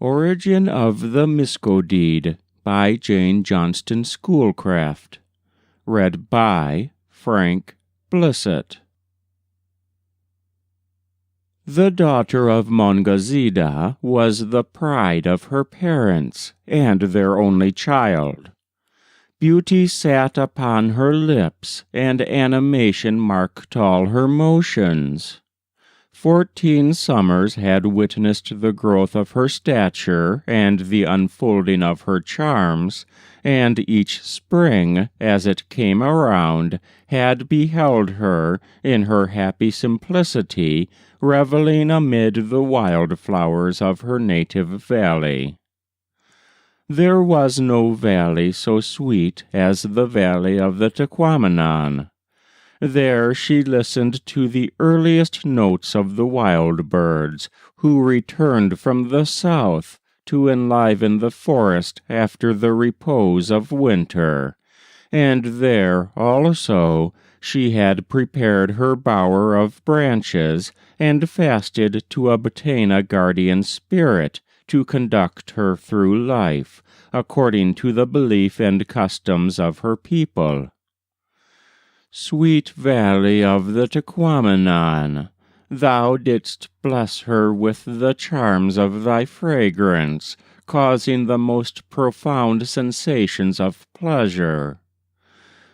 Origin of the Miscodeed by Johnston Schoolcraft. Read by Frank Blissett. The daughter of Mongazida was the pride of her parents, and their only child. Beauty sat upon her lips, and animation marked all her motions. 14 summers had witnessed the growth of her stature and the unfolding of her charms, and each spring, as it came around, had beheld her, in her happy simplicity, reveling amid the wild flowers of her native valley. There was no valley so sweet as the valley of the Tequamanon. There she listened to the earliest notes of the wild birds, who returned from the south to enliven the forest after the repose of winter, and there also she had prepared her bower of branches and fasted to obtain a guardian spirit to conduct her through life, according to the belief and customs of her people. Sweet valley of the Tequamanon, thou didst bless her with the charms of thy fragrance, causing the most profound sensations of pleasure.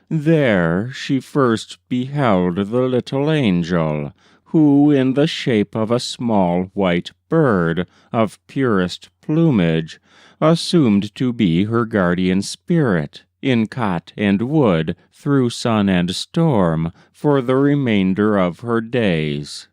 There she first beheld the little angel, who, in the shape of a small white bird of purest plumage, assumed to be her guardian spirit, in cot and wood, through sun and storm, for the remainder of her days.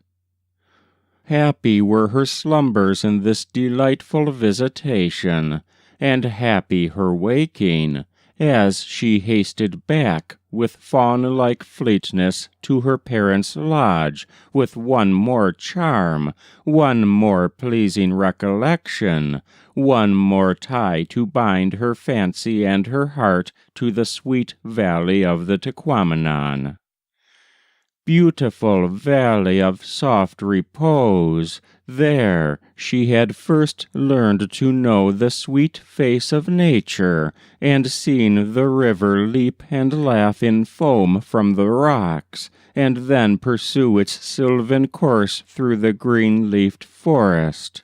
Happy were her slumbers in this delightful visitation, and happy her waking, as she hasted back with fawn-like fleetness to her parents' lodge, with one more charm, one more pleasing recollection, one more tie to bind her fancy and her heart to the sweet valley of the Tequamanon. Beautiful valley of soft repose, there she had first learned to know the sweet face of nature, and seen the river leap and laugh in foam from the rocks, and then pursue its sylvan course through the green-leafed forest.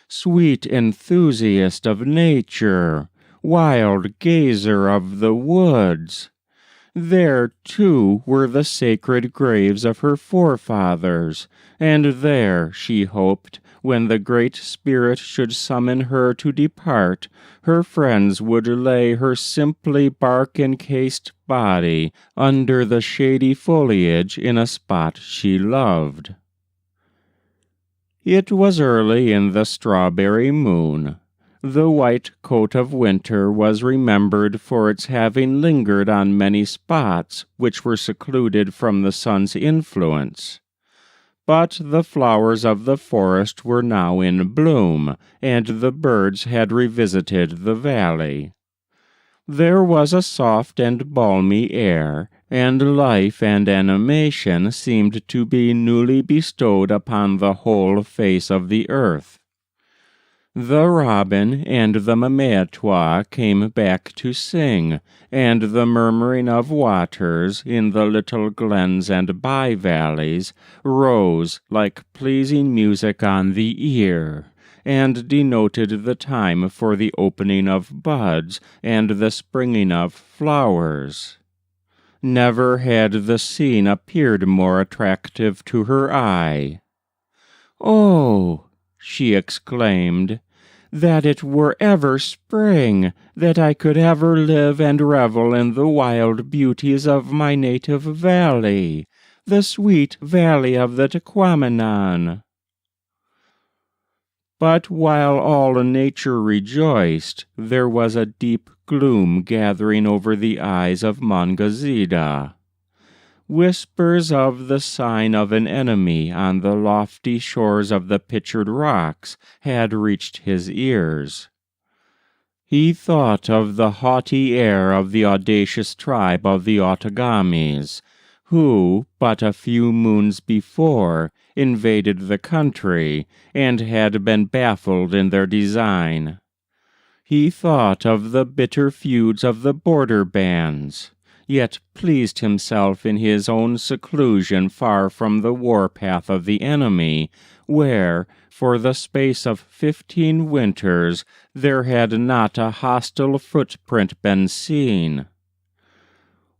Sweet enthusiast of nature, wild gazer of the woods! There, too, were the sacred graves of her forefathers, and there, she hoped, when the Great Spirit should summon her to depart, her friends would lay her simply bark-encased body under the shady foliage in a spot she loved. It was early in the strawberry moon. The white coat of winter was remembered for its having lingered on many spots which were secluded from the sun's influence. But the flowers of the forest were now in bloom, and the birds had revisited the valley. There was a soft and balmy air, and life and animation seemed to be newly bestowed upon the whole face of the earth. The robin and the mameatua came back to sing, and the murmuring of waters in the little glens and by-valleys rose like pleasing music on the ear, and denoted the time for the opening of buds and the springing of flowers. Never had the scene appeared more attractive to her eye. "Oh!" she exclaimed, "that it were ever spring, that I could ever live and revel in the wild beauties of my native valley, the sweet valley of the Tequamanon." But while all nature rejoiced, there was a deep gloom gathering over the eyes of Mongazida. Whispers of the sign of an enemy on the lofty shores of the pictured rocks had reached his ears. He thought of the haughty air of the audacious tribe of the Otogamis, who, but a few moons before, invaded the country, and had been baffled in their design. He thought of the bitter feuds of the border bands, yet pleased himself in his own seclusion far from the war-path of the enemy, where, for the space of 15 winters, there had not a hostile footprint been seen.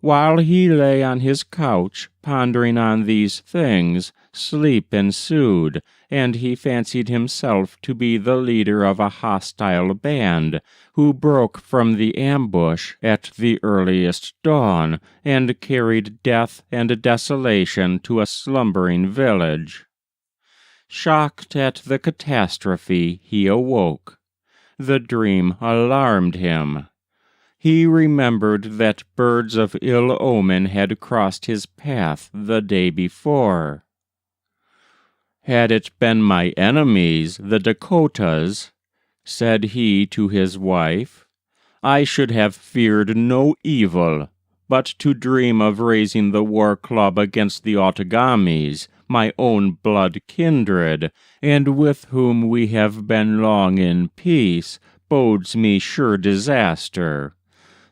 While he lay on his couch, pondering on these things, sleep ensued, and he fancied himself to be the leader of a hostile band, who broke from the ambush at the earliest dawn, and carried death and desolation to a slumbering village. Shocked at the catastrophe, he awoke. The dream alarmed him. He remembered that birds of ill omen had crossed his path the day before. "Had it been my enemies, the Dakotas," said he to his wife, "I should have feared no evil, but to dream of raising the war club against the Outagammis, my own blood kindred, and with whom we have been long in peace, bodes me sure disaster.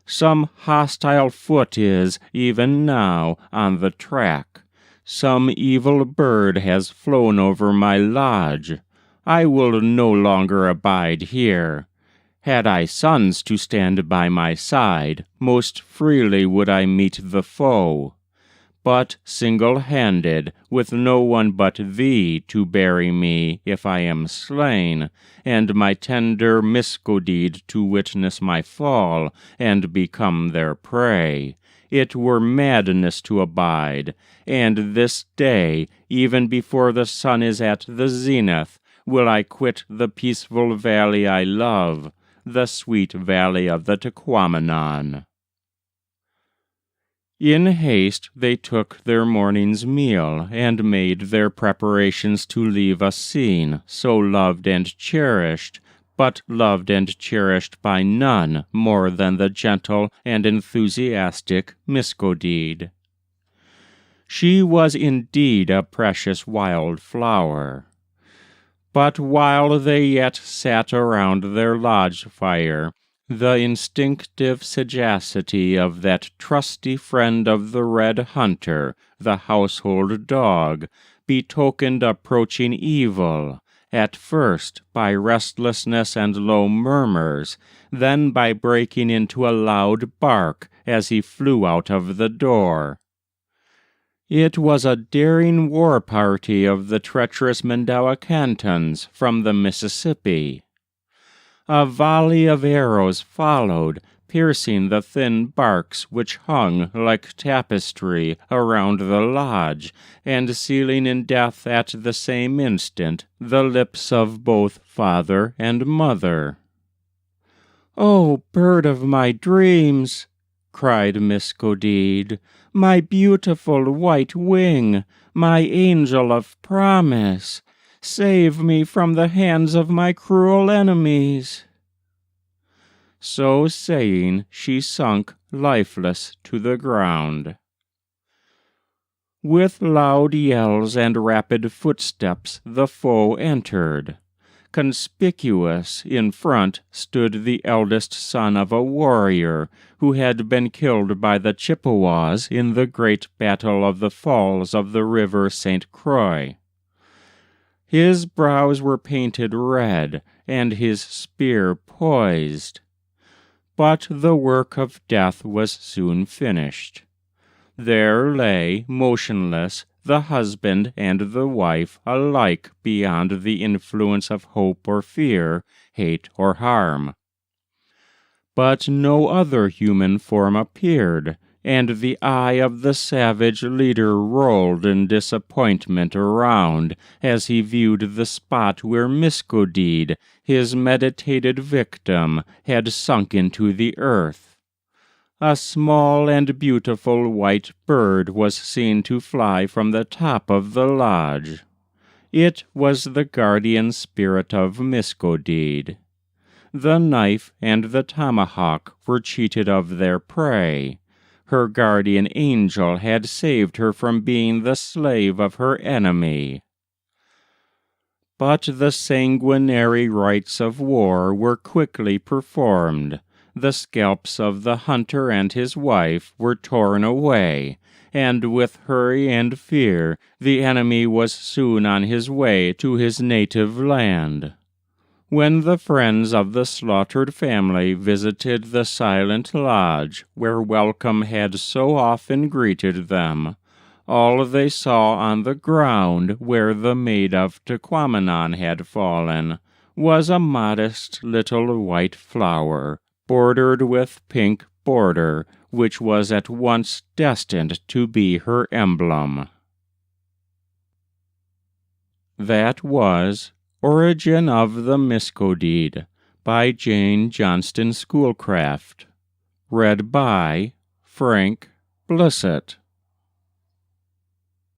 Some hostile foot is, even now, on the track. Some evil bird has flown over my lodge. I will no longer abide here. Had I sons to stand by my side, most freely would I meet the foe. But single-handed, with no one but thee to bury me if I am slain, and my tender Miscodeed to witness my fall, and become their prey, it were madness to abide, and this day, even before the sun is at the zenith, will I quit the peaceful valley I love, the sweet valley of the Tequamanon." In haste they took their morning's meal, and made their preparations to leave a scene so loved and cherished, but loved and cherished by none more than the gentle and enthusiastic Miscodeed. She was indeed a precious wild flower. But while they yet sat around their lodge fire, the instinctive sagacity of that trusty friend of the red hunter, the household dog, betokened approaching evil, at first by restlessness and low murmurs, then by breaking into a loud bark as he flew out of the door. It was a daring war party of the treacherous Mendawacantons from the Mississippi. A volley of arrows followed, piercing the thin barks which hung like tapestry around the lodge, and sealing in death at the same instant the lips of both father and mother. "Oh, bird of my dreams!" cried Miscodeed, "my beautiful white wing, my angel of promise! Save me from the hands of my cruel enemies." So saying, she sunk lifeless to the ground. With loud yells and rapid footsteps the foe entered. Conspicuous in front stood the eldest son of a warrior who had been killed by the Chippewas in the great battle of the falls of the river St. Croix. His brows were painted red, and his spear poised. But the work of death was soon finished. There lay, motionless, the husband and the wife alike beyond the influence of hope or fear, hate or harm. But no other human form appeared, and the eye of the savage leader rolled in disappointment around as he viewed the spot where Miscodeed, his meditated victim, had sunk into the earth. A small and beautiful white bird was seen to fly from the top of the lodge. It was the guardian spirit of Miscodeed. The knife and the tomahawk were cheated of their prey. Her guardian angel had saved her from being the slave of her enemy. But the sanguinary rites of war were quickly performed. The scalps of the hunter and his wife were torn away, and with hurry and fear the enemy was soon on his way to his native land. When the friends of the slaughtered family visited the silent lodge where welcome had so often greeted them, all they saw on the ground where the maid of Tequamanon had fallen was a modest little white flower, bordered with pink border, which was at once destined to be her emblem. That was Origin of the Miscodeed by Johnston Schoolcraft. Read by Frank Blissett.